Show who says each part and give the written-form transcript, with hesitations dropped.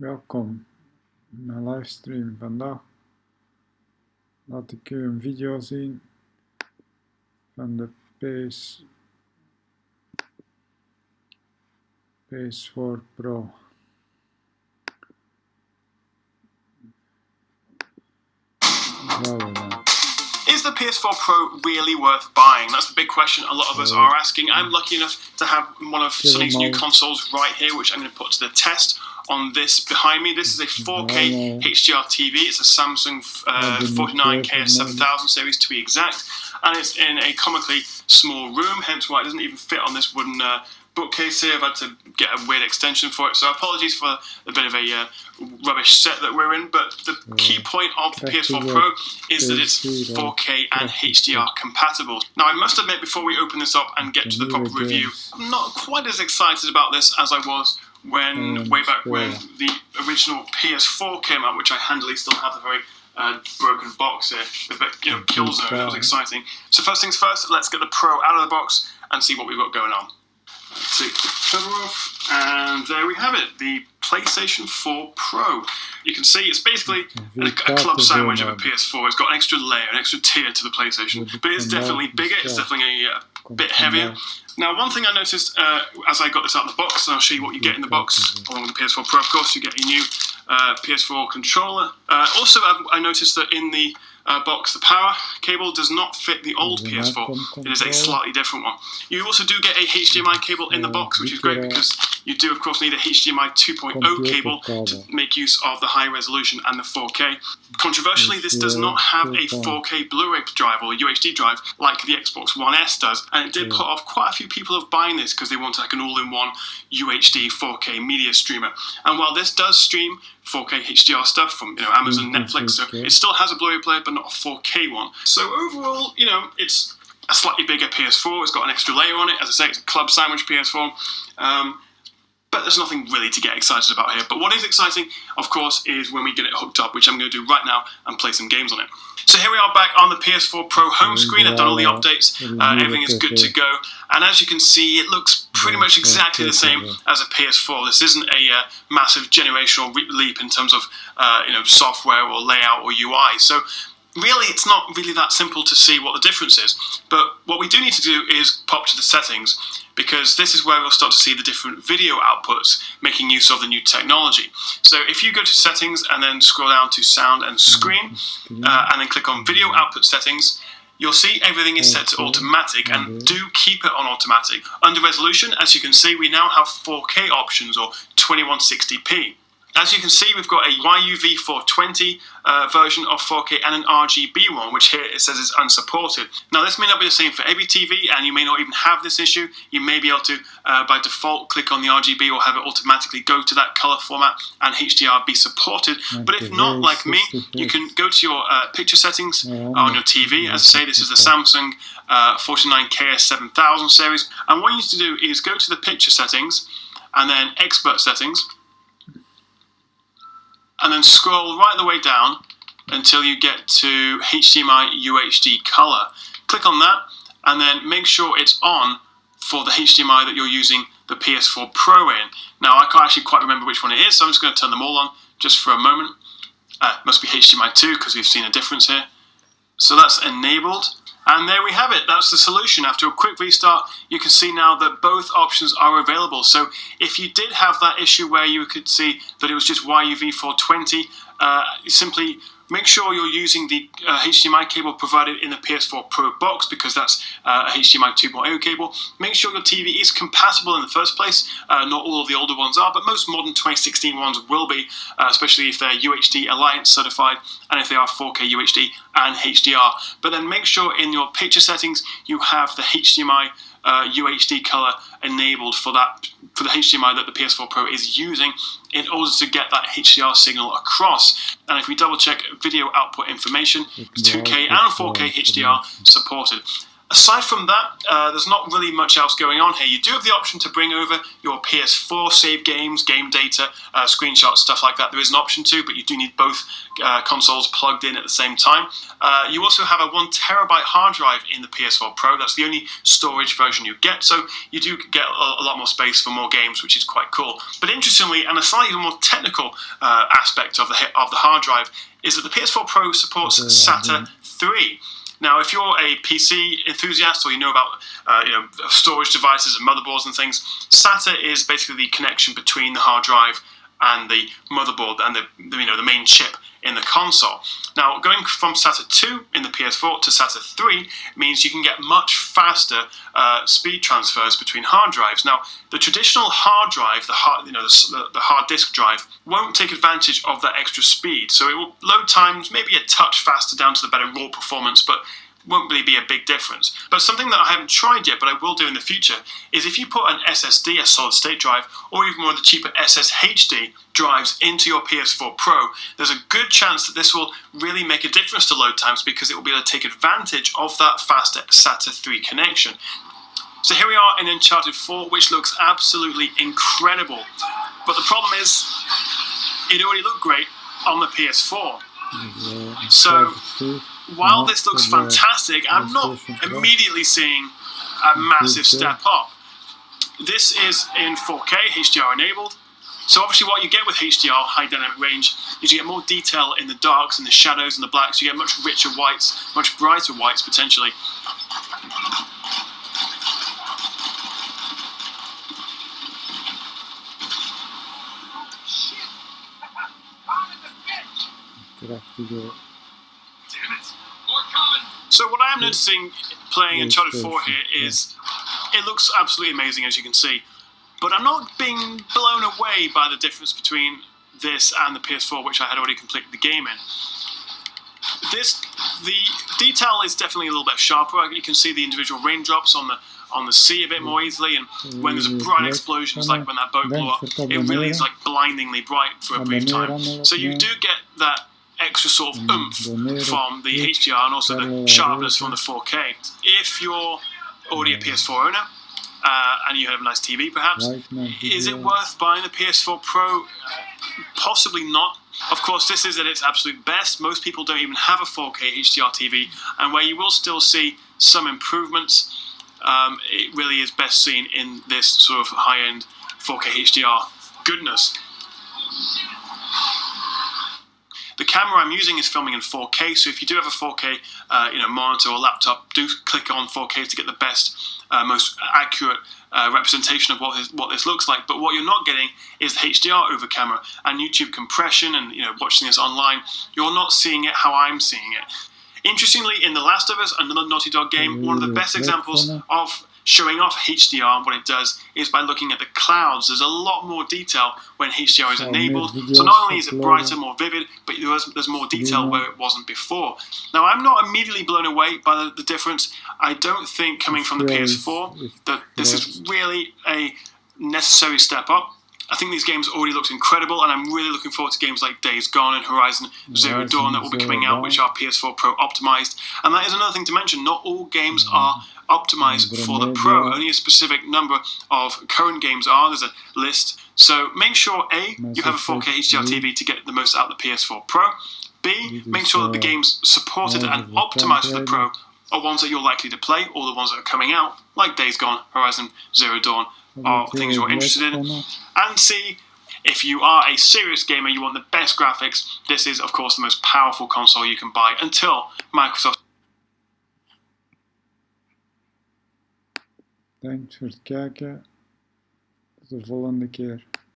Speaker 1: Welkom in mijn livestream vandaag. Laat ik u een video zien van de PS4 Pro.
Speaker 2: Is the PS4 Pro really worth buying? That's the big question a lot of us are asking. I'm lucky enough to have one of Sony's new consoles right here, which I'm going to put to the test on this behind me. This is a 4K HDR TV. It's a Samsung 49KS7000 series to be exact, and it's in a comically small room, hence why it doesn't even fit on this wooden bookcase here. I've had to get a weird extension for it, so apologies for a bit of a rubbish set that we're in, but the key point of the PS4 Pro is that it's 4K and HDR compatible. Now, I must admit, before we open this up and get to the proper review, I'm not quite as excited about this as I was way back when the original PS4 came out, which I handily still have the very broken box here, the Killzone. That was exciting. So first things first, let's get the Pro out of the box and see what we've got going on. Take the cover off, and there we have it, the PlayStation 4 Pro. You can see it's basically a club sandwich of a PS4. It's got an extra layer, an extra tier to the PlayStation, but it's definitely bigger, it's definitely a bit heavier. Now, one thing I noticed as I got this out of the box, and I'll show you what you get in the box, along with the PS4 Pro, of course, you get a new PS4 controller. Also, I noticed that in the box, the power cable does not fit the old PS4. It is a slightly different one. You also do get a HDMI cable in the box, which is great because you do, of course, need a HDMI 2.0 cable to make use of the high resolution and the 4K. Controversially, this does not have a 4K Blu-ray drive or a UHD drive like the Xbox One S does, and it did put off quite a few people of buying this because they wanted like an all-in-one UHD 4K media streamer. And while this does stream 4K HDR stuff from Amazon, Netflix, so it still has a Blu-ray player but not a 4K one. So overall, it's a slightly bigger PS4. It's got an extra layer on it. As I say, it's a club sandwich PS4. But there's nothing really to get excited about here. But what is exciting, of course, is when we get it hooked up, which I'm going to do right now and play some games on it. So here we are back on the PS4 Pro home screen. I've done all the updates. Everything is good to go. And as you can see, it looks pretty much exactly the same as a PS4. This isn't a massive generational leap in terms of software or layout or UI. So really, it's not really that simple to see what the difference is. But what we do need to do is pop to the settings, because this is where we'll start to see the different video outputs making use of the new technology. So if you go to settings and then scroll down to sound and screen, and then click on video output settings, you'll see everything is set to automatic, and do keep it on automatic. Under resolution, as you can see, we now have 4K options or 2160p. As you can see, we've got a YUV420 version of 4K and an RGB one, which here it says is unsupported. Now, this may not be the same for every TV, and you may not even have this issue. You may be able to, by default, click on the RGB or have it automatically go to that color format and HDR be supported. But if not, like me, you can go to your picture settings on your TV. As I say, this is the Samsung 49KS7000 series. And what you need to do is go to the picture settings and then expert settings, and then scroll right the way down until you get to HDMI UHD color. Click on that, and then make sure it's on for the HDMI that you're using the PS4 Pro in. Now, I can't actually quite remember which one it is, so I'm just going to turn them all on just for a moment. Must be HDMI 2 because we've seen a difference here. So that's enabled. And there we have it. That's the solution. After a quick restart, you can see now that both options are available. So if you did have that issue where you could see that it was just YUV420, simply make sure you're using the HDMI cable provided in the PS4 Pro box, because that's a HDMI 2.0 cable. Make sure your TV is compatible in the first place. Not all of the older ones are, but most modern 2016 ones will be, especially if they're UHD Alliance certified and if they are 4K UHD and HDR. But then make sure in your picture settings you have the HDMI UHD color enabled for the HDMI that the PS4 Pro is using in order to get that HDR signal across. And if we double check video output information, 2K and 4K HDR supported. Aside from that, there's not really much else going on here. You do have the option to bring over your PS4 save games, game data, screenshots, stuff like that. There is an option to, but you do need both consoles plugged in at the same time. You also have a 1 terabyte hard drive in the PS4 Pro. That's the only storage version you get, so you do get a lot more space for more games, which is quite cool. But interestingly, and a slightly more technical aspect of the hard drive, is that the PS4 Pro supports SATA 3. Now, if you're a PC enthusiast or you know about storage devices and motherboards and things, SATA is basically the connection between the hard drive and the motherboard and the main chip in the console. Now, going from SATA 2 in the PS4 to SATA 3 means you can get much faster speed transfers between hard drives. Now, the traditional hard drive, the hard disk drive, won't take advantage of that extra speed. So it will load times maybe a touch faster down to the better raw performance, but won't really be a big difference. But something that I haven't tried yet, but I will do in the future, is if you put an SSD, a solid state drive, or even one of the cheaper SSHD drives into your PS4 Pro, there's a good chance that this will really make a difference to load times because it will be able to take advantage of that faster SATA 3 connection. So here we are in Uncharted 4, which looks absolutely incredible. But the problem is, it already looked great on the PS4. So, while this looks fantastic, I'm not immediately seeing a massive step up. This is in 4K, HDR enabled. So obviously what you get with HDR, high dynamic range, is you get more detail in the darks and the shadows and the blacks. You get much richer whites, much brighter whites potentially. So what I am noticing playing Uncharted 4 here is it looks absolutely amazing, as you can see, but I'm not being blown away by the difference between this and the PS4, which I had already completed the game in. The detail is definitely a little bit sharper. You can see the individual raindrops on the sea a bit more easily, and when there's a bright explosions, like when that boat blew up, it really is like blindingly bright for a brief time. So you do get that extra sort of oomph from the HDR and also the sharpness from the 4K. If you're already a PS4 owner and you have a nice TV perhaps, is it worth buying the PS4 Pro? Possibly not. Of course, this is at its absolute best. Most people don't even have a 4K HDR TV, and where you will still see some improvements, it really is best seen in this sort of high-end 4K HDR goodness. The camera I'm using is filming in 4K, so if you do have a 4K monitor or laptop, do click on 4K to get the best, most accurate representation of what this looks like. But what you're not getting is the HDR over camera and YouTube compression, and watching this online, you're not seeing it how I'm seeing it. Interestingly, in The Last of Us, another Naughty Dog game, one of the best examples of showing off HDR and what it does is by looking at the clouds. There's a lot more detail when HDR is enabled. So not only is it brighter, more vivid, but there's more detail where it wasn't before. Now, I'm not immediately blown away by the difference. I don't think coming from the PS4 that this is really a necessary step up. I think these games already look incredible, and I'm really looking forward to games like Days Gone and Horizon Zero Dawn that will be coming out, which are PS4 Pro optimized. And that is another thing to mention. Not all games are optimized for the Pro. Only a specific number of current games are. There's a list. So make sure, A, you have a 4K HDR TV to get the most out of the PS4 Pro. B, make sure that the games supported and optimized for the Pro are ones that you're likely to play, or the ones that are coming out, like Days Gone, Horizon Zero Dawn, are things you're interested in. And C, if you are a serious gamer, you want the best graphics, this is of course the most powerful console you can buy until Microsoft.
Speaker 1: Thanks voor het kijken. Tot de volgende keer.